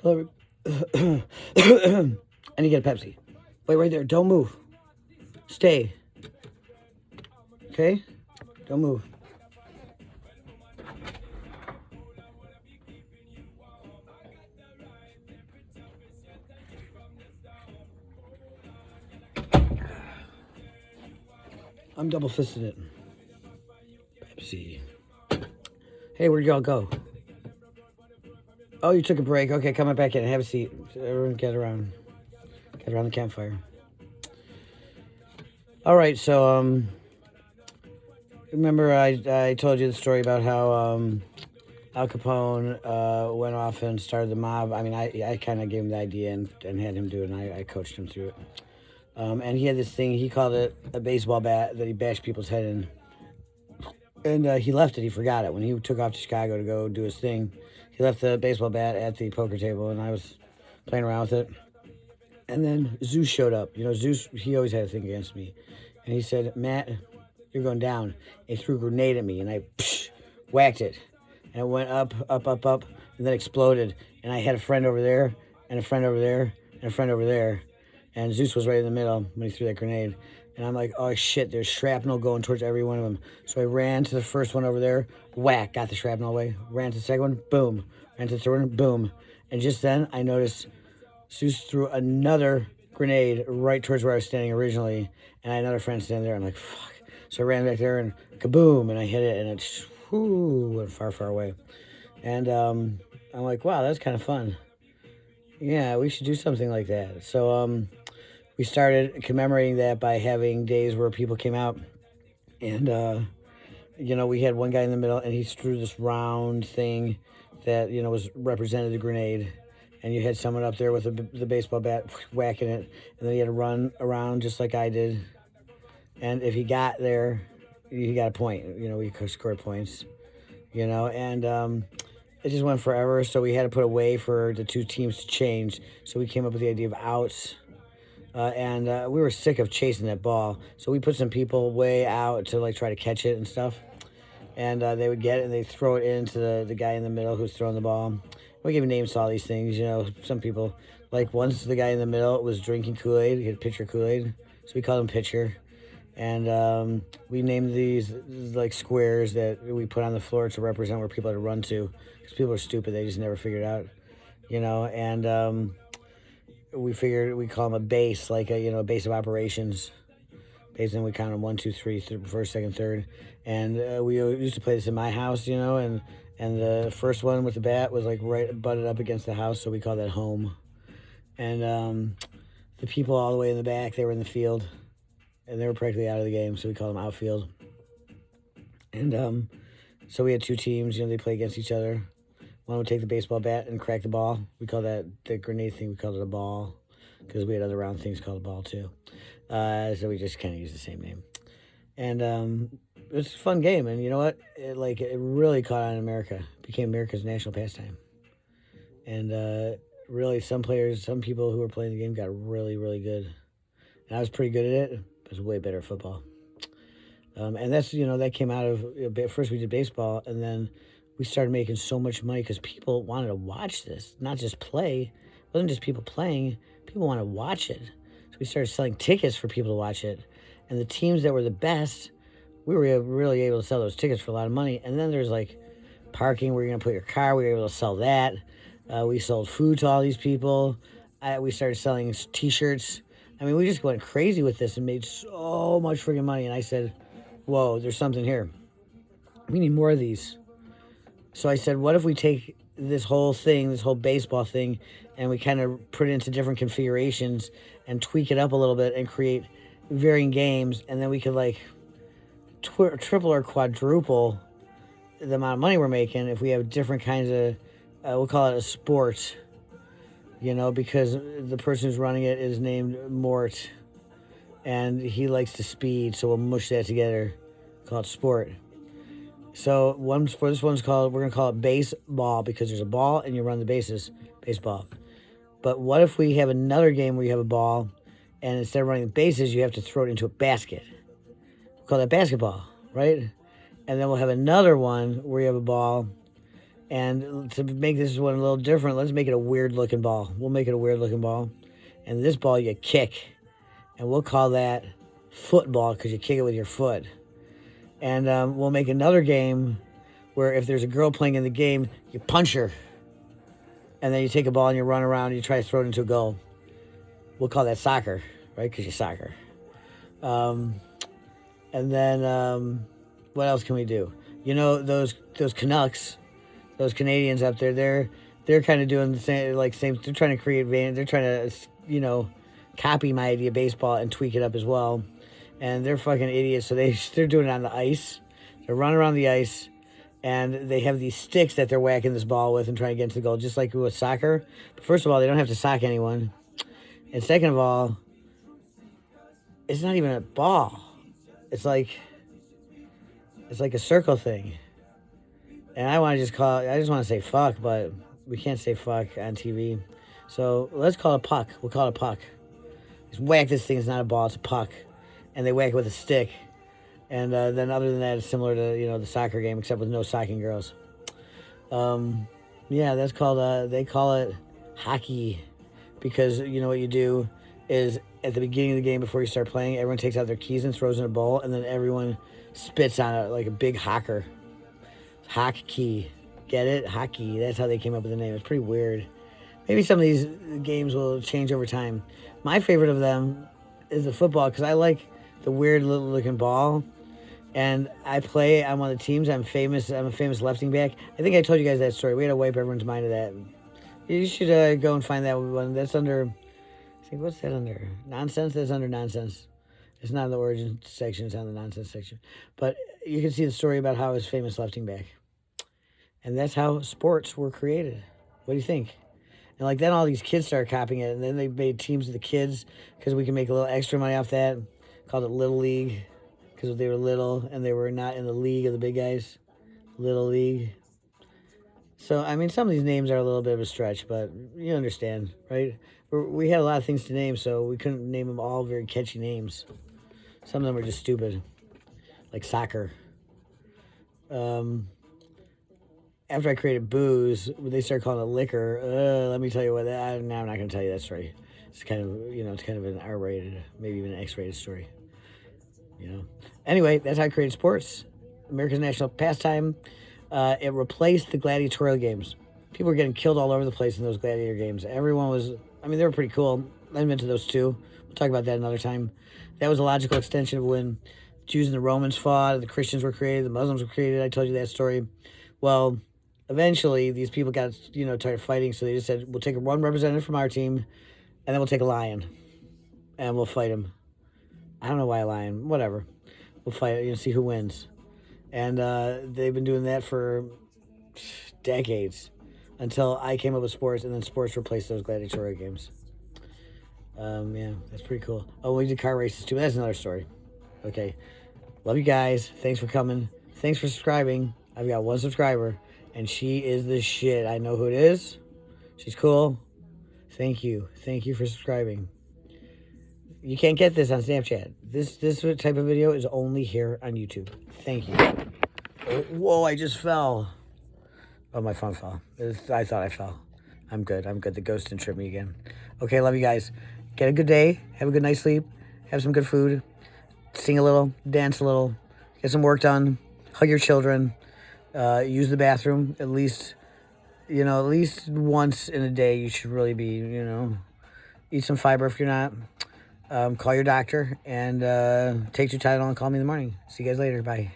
Hello. I need to get a Pepsi. Wait right there. Don't move. Stay. Okay? Don't move. I'm double fisting it. Pepsi. Hey, where'd y'all go? Oh, you took a break. Okay, come on back in. Have a seat. Everyone get around. Get around the campfire. All right, so remember I told you the story about how Al Capone went off and started the mob. I mean, I kind of gave him the idea and had him do it, and I coached him through it. And he had this thing, he called it a baseball bat that he bashed people's head in. And he left it, he forgot it. When he took off to Chicago to go do his thing, he left the baseball bat at the poker table, and I was playing around with it. And then Zeus showed up. You know, Zeus, he always had a thing against me. And he said, Matt, you're going down. And he threw a grenade at me, and I whacked it. And it went up, up, up, up, and then exploded. And I had a friend over there, and a friend over there, and a friend over there. And Zeus was right in the middle when he threw that grenade. And I'm like, oh shit, there's shrapnel going towards every one of them. So I ran to the first one over there, whack, got the shrapnel away. Ran to the second one, boom. Ran to the third one, boom. And just then I noticed Zeus threw another grenade right towards where I was standing originally. And I had another friend standing there. I'm like, fuck. So I ran back there and kaboom, and I hit it, and it just, went far, far away. And I'm like, wow, that's kind of fun. Yeah, we should do something like that. So we started commemorating that by having days where people came out, and you know, we had one guy in the middle, and he threw this round thing that, you know, was represented the grenade, and you had someone up there with the baseball bat whacking it, and then he had to run around just like I did, and if he got there, he got a point. You know, we scored points, you know, and it just went forever, so we had to put a way for the two teams to change, so we came up with the idea of outs. And we were sick of chasing that ball, so we put some people way out to like try to catch it and stuff. And they would get it and they throw it into the guy in the middle who's throwing the ball. We give names to all these things, you know. Some people, like once the guy in the middle was drinking Kool-Aid, he had pitcher Kool-Aid, so we called him pitcher. And we named these like squares that we put on the floor to represent where people had to run to, because people are stupid, they just never figured it out, you know. And we figured we call them a base, like a base of operations. Base, and we count them 1, 2, 3, first, second, third. And we used to play this in my house, you know, and the first one with the bat was like right butted up against the house, so we call that home. And the people all the way in the back, they were in the field, and they were practically out of the game, so we call them outfield. And so we had two teams, you know, they play against each other. One would take the baseball bat and crack the ball. We call that, the grenade thing, we called it a ball, because we had other round things called a ball too. So we just kind of use the same name. And it was a fun game. And you know what? It really caught on in America. It became America's national pastime. And really, some people who were playing the game got really, really good. And I was pretty good at it. I was way better at football. And that's, you know, that came out of, first we did baseball, and then we started making so much money because people wanted to watch this, not just play. It wasn't just people playing, people wanted to watch it. So we started selling tickets for people to watch it. And the teams that were the best, we were really able to sell those tickets for a lot of money. And then there's like parking where you're going to put your car. We were able to sell that. We sold food to all these people. We started selling T-shirts. I mean, we just went crazy with this and made so much freaking money. And I said, whoa, there's something here. We need more of these. So I said, what if we take this whole thing, this whole baseball thing, and we kind of put it into different configurations and tweak it up a little bit and create varying games, and then we could like triple or quadruple the amount of money we're making if we have different kinds of, we'll call it a sport, you know, because the person who's running it is named Mort, and he likes to speed, so we'll mush that together, call it sport. So this one's called, we're going to call it baseball, because there's a ball and you run the bases, baseball. But what if we have another game where you have a ball, and instead of running the bases, you have to throw it into a basket? We'll call that basketball, right? And then we'll have another one where you have a ball, And to make this one a little different, let's make it a weird-looking ball. We'll make it a weird-looking ball. And this ball you kick. And we'll call that football because you kick it with your foot. And we'll make another game where if there's a girl playing in the game, you punch her. And then you take a ball and you run around and you try to throw it into a goal. We'll call that soccer, right? Because you're soccer. And then what else can we do? You know, those Canucks, those Canadians up there, they're kind of doing the same, they're trying to create, they're trying to, copy my idea of baseball and tweak it up as well. And they're fucking idiots. So they're doing it on the ice. They're running around the ice. And they have these sticks that they're whacking this ball with and trying to get into the goal, just like with soccer. But first of all, they don't have to sock anyone. And second of all, it's not even a ball. It's like a circle thing. And I want to just want to say fuck, but we can't say fuck on TV. So let's call it a puck. We'll call it a puck. Just whack this thing. It's not a ball. It's a puck. And they whack it with a stick. And then other than that, it's similar to, the soccer game, except with no socking girls. Yeah, that's called, they call it hockey. Because, what you do is at the beginning of the game, before you start playing, everyone takes out their keys and throws in a bowl. And then everyone spits on it like a big hocker. Hockey. Get it? Hockey. That's how they came up with the name. It's pretty weird. Maybe some of these games will change over time. My favorite of them is the football because I like the weird little looking ball. And I play on one of the teams. I'm a famous lefting back. I think I told you guys that story. We had to wipe everyone's mind of that. You should go and find that one. That's under, I think, what's that under? Nonsense? That's under nonsense. It's not in the origin section. It's on the nonsense section. But you can see the story about how I was famous lefting back. And that's how sports were created. What do you think? And then all these kids started copying it. And then they made teams of the kids because we can make a little extra money off that. Called it Little League. Because they were little and they were not in the league of the big guys. Little League. So, some of these names are a little bit of a stretch, but you understand, right? We had a lot of things to name, so we couldn't name them all very catchy names. Some of them were just stupid, like soccer. After I created booze, they started calling it liquor. Let me tell you what, I'm not going to tell you that story. It's kind of, it's kind of an R-rated, maybe even an X-rated story. Anyway, that's how I created sports. America's national pastime. It replaced the gladiatorial games. People were getting killed all over the place in those gladiator games. Everyone was, they were pretty cool. I'm into those too. We'll talk about that another time. That was a logical extension of when Jews and the Romans fought, the Christians were created, the Muslims were created. I told you that story. Well, eventually these people got, tired of fighting, so they just said, we'll take one representative from our team, and then we'll take a lion, and we'll fight him. I don't know why a lion. Whatever. We'll fight, see who wins. And they've been doing that for decades until I came up with sports, and then sports replaced those gladiatorial games. Yeah, that's pretty cool. Oh, we did car races too. That's another story. Okay. Love you guys. Thanks for coming. Thanks for subscribing. I've got one subscriber, and she is the shit. I know who it is. She's cool. Thank you. Thank you for subscribing. You can't get this on Snapchat. This type of video is only here on YouTube. Thank you. Oh, whoa, I just fell. Oh, my phone fell. I thought I fell. I'm good. The ghost didn't trip me again. Okay, love you guys. Get a good day. Have a good night's sleep. Have some good food. Sing a little. Dance a little. Get some work done. Hug your children. Use the bathroom at least, at least once in a day. You should really be, eat some fiber if you're not. Call your doctor and take your Tylenol and call me in the morning. See you guys later. Bye.